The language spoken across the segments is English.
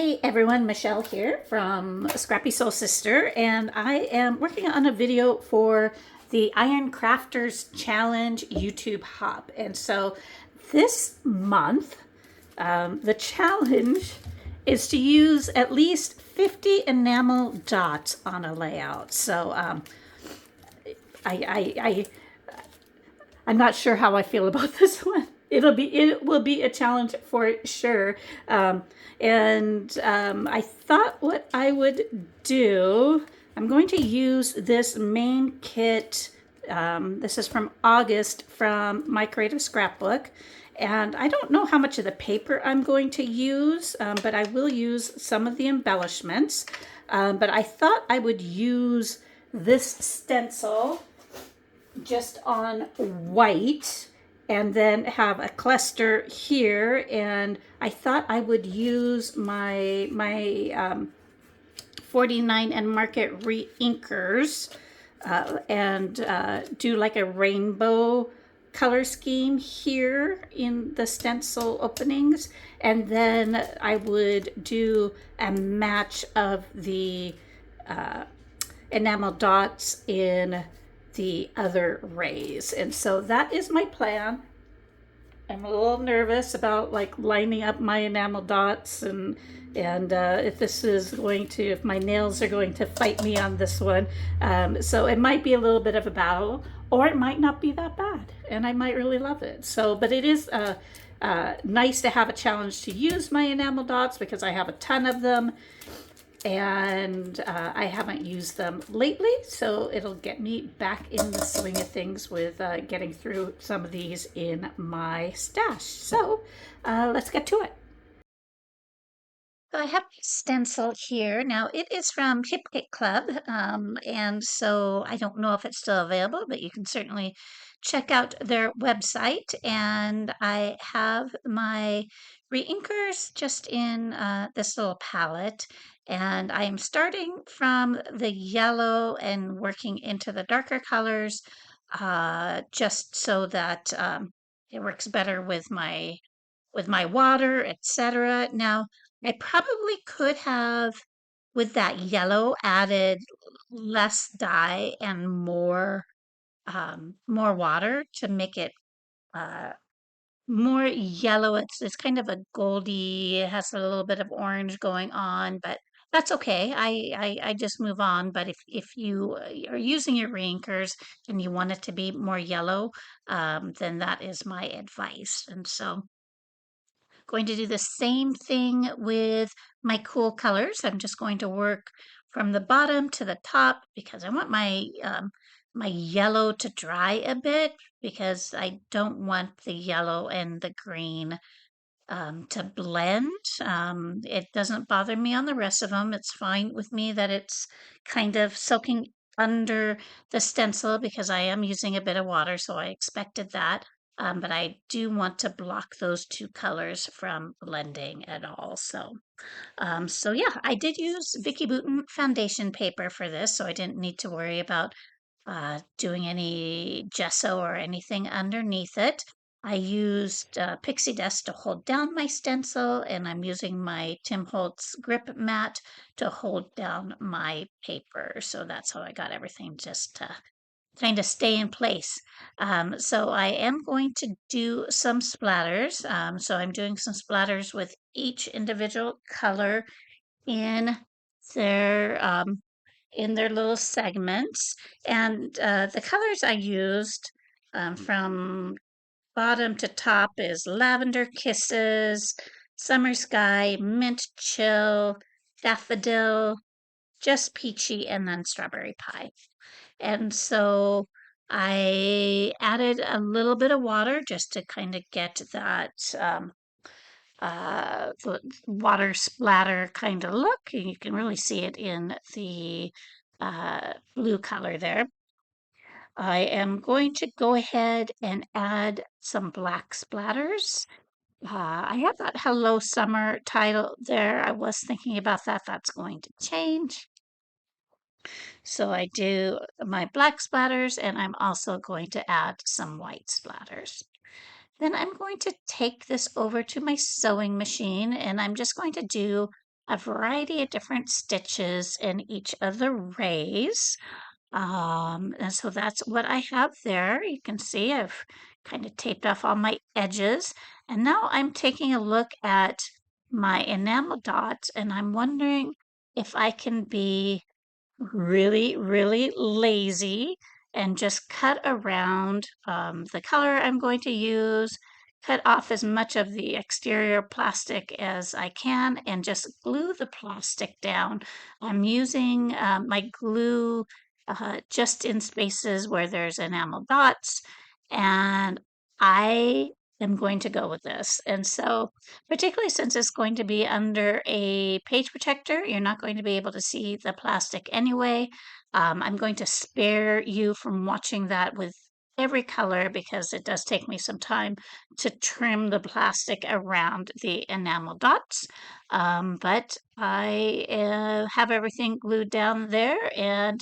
Hey everyone, Michelle here from Scrappy Soul Sister, and I am working on a video for the Iron Crafters Challenge YouTube Hub. And so this month, the challenge is to use at least 50 enamel dots on a layout. So I I'm not sure how I feel about this one. It will be a challenge for sure. I thought what I would do. I'm going to use this main kit. This is from August from my creative scrapbook. And I don't know how much of the paper I'm going to use, but I will use some of the embellishments. But I thought I would use this stencil just on white and then have a cluster here. And I thought I would use my 49 and Market re-inkers and do like a rainbow color scheme here in the stencil openings, and then I would do a match of the enamel dots in the other rays. And so that is my plan. I'm a little nervous about like lining up my enamel dots and if this is going to, if my nails are going to fight me on this one. So it might be a little bit of a battle, or it might not be that bad, and I might really love it. So, but it is nice to have a challenge to use my enamel dots because I have a ton of them, and I haven't used them lately, so it'll get me back in the swing of things with getting through some of these in my stash. So let's get to it. So I have a stencil here. Now it is from Hip Kit Club, and so I don't know if it's still available, but you can certainly check out their website. And I have my re-inkers just in this little palette, and I am starting from the yellow and working into the darker colors, just so that it works better with my water, etc. Now, I probably could have, with that yellow, added less dye and more water to make it uh, more yellow. It's kind of a goldy, it has a little bit of orange going on, but that's okay. I just move on. But if you are using your reinkers and you want it to be more yellow, then that is my advice. And so going to do the same thing with my cool colors. I'm just going to work from the bottom to the top because I want my yellow to dry a bit, because I don't want the yellow and the green to blend. It doesn't bother me on the rest of them. It's fine with me that it's kind of soaking under the stencil because I am using a bit of water, so I expected that. But I do want to block those two colors from blending at all. So yeah, I did use Vicky Bouton foundation paper for this, so I didn't need to worry about doing any gesso or anything underneath it. I used pixie dust to hold down my stencil, and I'm using my Tim Holtz grip mat to hold down my paper. So that's how I got everything just to kind of stay in place. So I am going to do some splatters. So I'm doing some splatters with each individual color in their little segments. And the colors I used, from bottom to top, is Lavender Kisses, Summer Sky, Mint Chill, Daffodil, Just Peachy, and then Strawberry Pie. And so I added a little bit of water just to kind of get that the water splatter kind of look. And you can really see it in the blue color there. I am going to go ahead and add some black splatters. I have that Hello Summer title there. I was thinking about that. That's going to change. So I do my black splatters, and I'm also going to add some white splatters. Then I'm going to take this over to my sewing machine, and I'm just going to do a variety of different stitches in each of the rays. And so that's what I have there. You can see I've kind of taped off all my edges. And now I'm taking a look at my enamel dots and I'm wondering if I can be really, really lazy and just cut around the color I'm going to use, cut off as much of the exterior plastic as I can, and just glue the plastic down. I'm using my glue just in spaces where there's enamel dots, and I am going to go with this. And so, particularly since it's going to be under a page protector, you're not going to be able to see the plastic anyway. I'm going to spare you from watching that with every color because it does take me some time to trim the plastic around the enamel dots. But I have everything glued down there and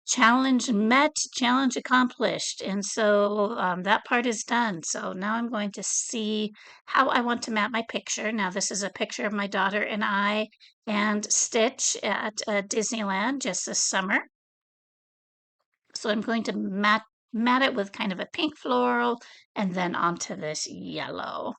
challenge met, challenge accomplished. And so that part is done. So now I'm going to see how I want to map my picture. Now, this is a picture of my daughter and I and Stitch at Disneyland just this summer. So I'm going to mat it with kind of a pink floral and then onto this yellow.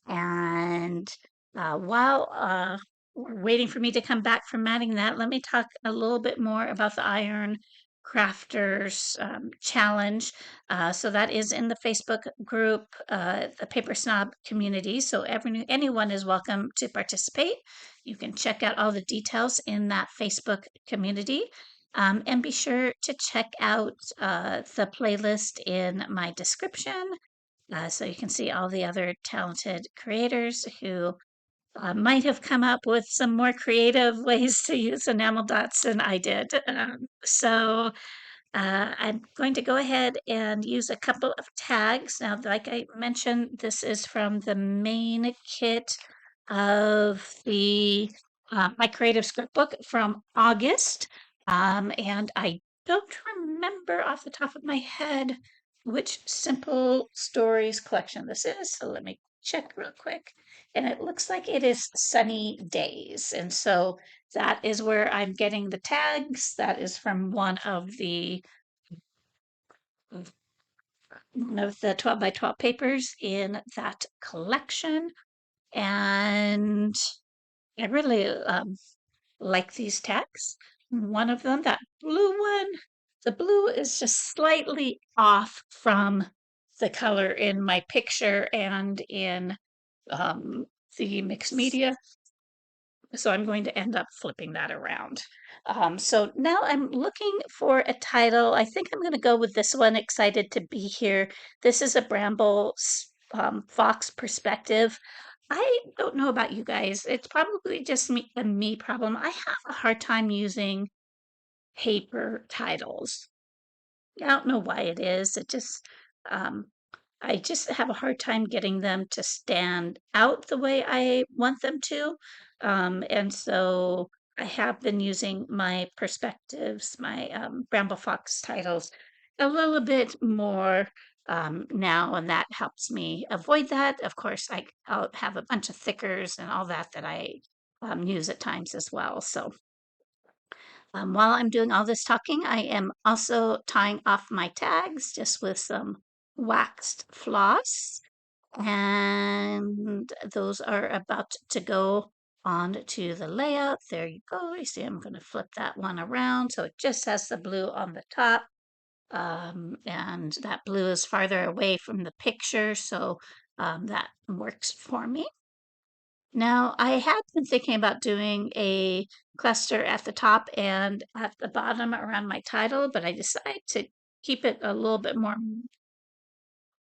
And while we're waiting for me to come back from matting that, let me talk a little bit more about the Iron Crafters Challenge. So that is in the Facebook group, the Paper Snob community. So anyone is welcome to participate. You can check out all the details in that Facebook community. And be sure to check out the playlist in my description so you can see all the other talented creators who might have come up with some more creative ways to use enamel dots than I did. I'm going to go ahead and use a couple of tags. Now, like I mentioned, this is from the main kit of the my creative scriptbook from August. And I don't remember off the top of my head which Simple Stories collection this is. So let me check real quick. And it looks like it is Sunny Days. And so that is where I'm getting the tags. That is from one of the 12 by 12 papers in that collection. And I really like these tags. One of them, that blue one, the blue is just slightly off from the color in my picture and in um, the mixed media. So I'm going to end up flipping that around. So now I'm looking for a title. I think I'm going to go with this one, Excited to Be Here. This is a Bramble Fox perspective. I don't know about you guys. It's probably just a me problem. I have a hard time using paper titles. I don't know why it is. Um, I just have a hard time getting them to stand out the way I want them to. And so I have been using my perspectives, my Bramble Fox titles a little bit more now, and that helps me avoid that. Of course, I'll have a bunch of thickers and all that that I use at times as well. So while I'm doing all this talking, I am also tying off my tags just with some waxed floss. And those are about to go on to the layout. There you go. You see, I'm going to flip that one around so it just has the blue on the top. And that blue is farther away from the picture, so that works for me. Now, I had been thinking about doing a cluster at the top and at the bottom around my title, but I decided to keep it a little bit more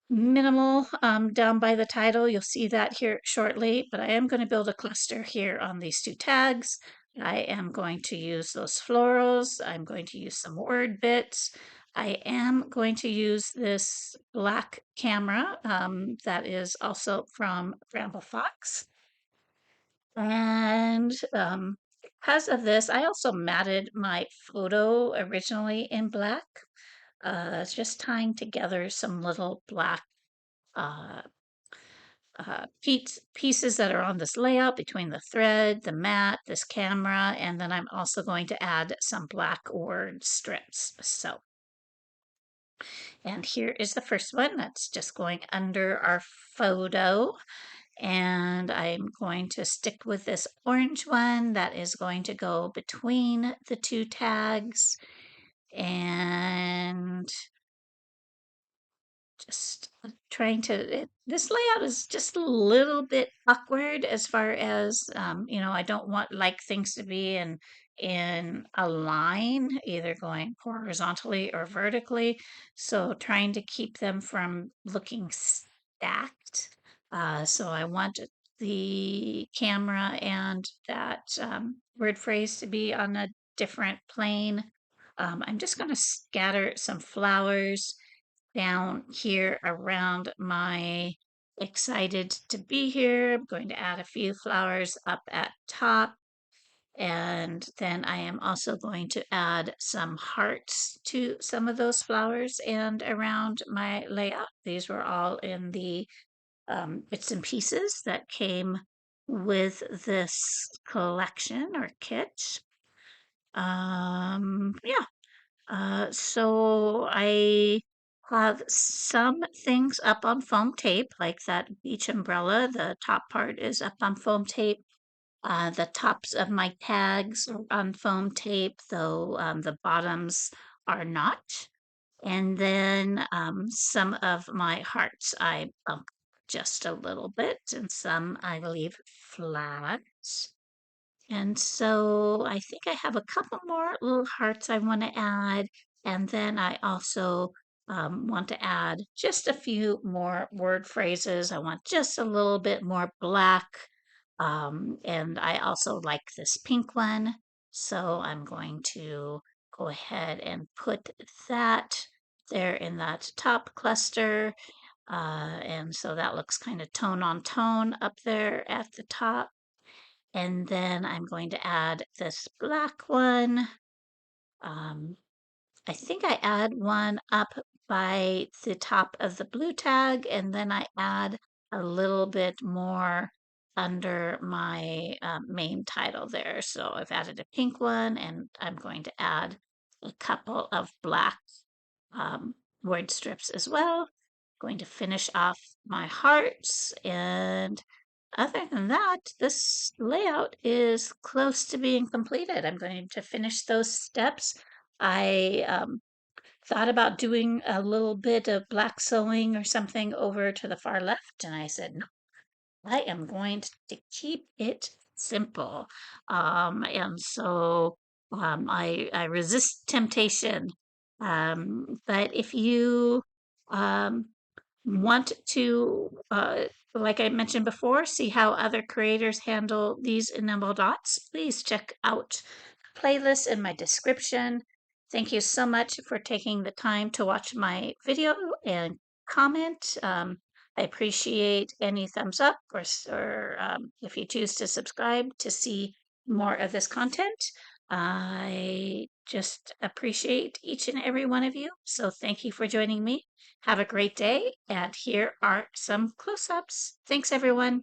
minimal down by the title. You'll see that here shortly, but I am going to build a cluster here on these two tags. I am going to use those florals. I'm going to use some word bits. I am going to use this black camera that is also from Bramble Fox. And because of this, I also matted my photo originally in black. It's just tying together some little black uh, pieces that are on this layout between the thread, the mat, this camera, and then I'm also going to add some black word strips. So, and here is the first one that's just going under our photo. And I'm going to stick with this orange one that is going to go between the two tags. And just trying to, this layout is just a little bit awkward as far as, I don't want like things to be in a line, either going horizontally or vertically. So trying to keep them from looking stacked. So I want the camera and that word phrase to be on a different plane. I'm just going to scatter some flowers down here around my excited to be here. I'm going to add a few flowers up at top. And then I am also going to add some hearts to some of those flowers and around my layout. These were all in the bits and pieces that came with this collection or kit. Yeah, so I have some things up on foam tape, like that beach umbrella. The top part is up on foam tape. The tops of my tags are on foam tape, though the bottoms are not. And then some of my hearts I bump just a little bit, and some I leave flat. And so I think I have a couple more little hearts I want to add. And then I also want to add just a few more word phrases. I want just a little bit more black. And I also like this pink one. So I'm going to go ahead and put that there in that top cluster. And so that looks kind of tone on tone up there at the top. And then I'm going to add this black one. Um, I think I add one up by the top of the blue tag, and then I add a little bit more under my main title there. So I've added a pink one, and I'm going to add a couple of black um, word strips as well. Going to finish off my hearts, and other than that, this layout is close to being completed. I'm going to finish those steps. I thought about doing a little bit of black sewing or something over to the far left, and I said, no, I am going to keep it simple. And so I resist temptation. But if you um, want to, like I mentioned before, see how other creators handle these enamel dots, please check out the playlist in my description. Thank you so much for taking the time to watch my video and comment. I appreciate any thumbs up or if you choose to subscribe to see more of this content. I just appreciate each and every one of you. So thank you for joining me. Have a great day. And here are some close-ups. Thanks, everyone.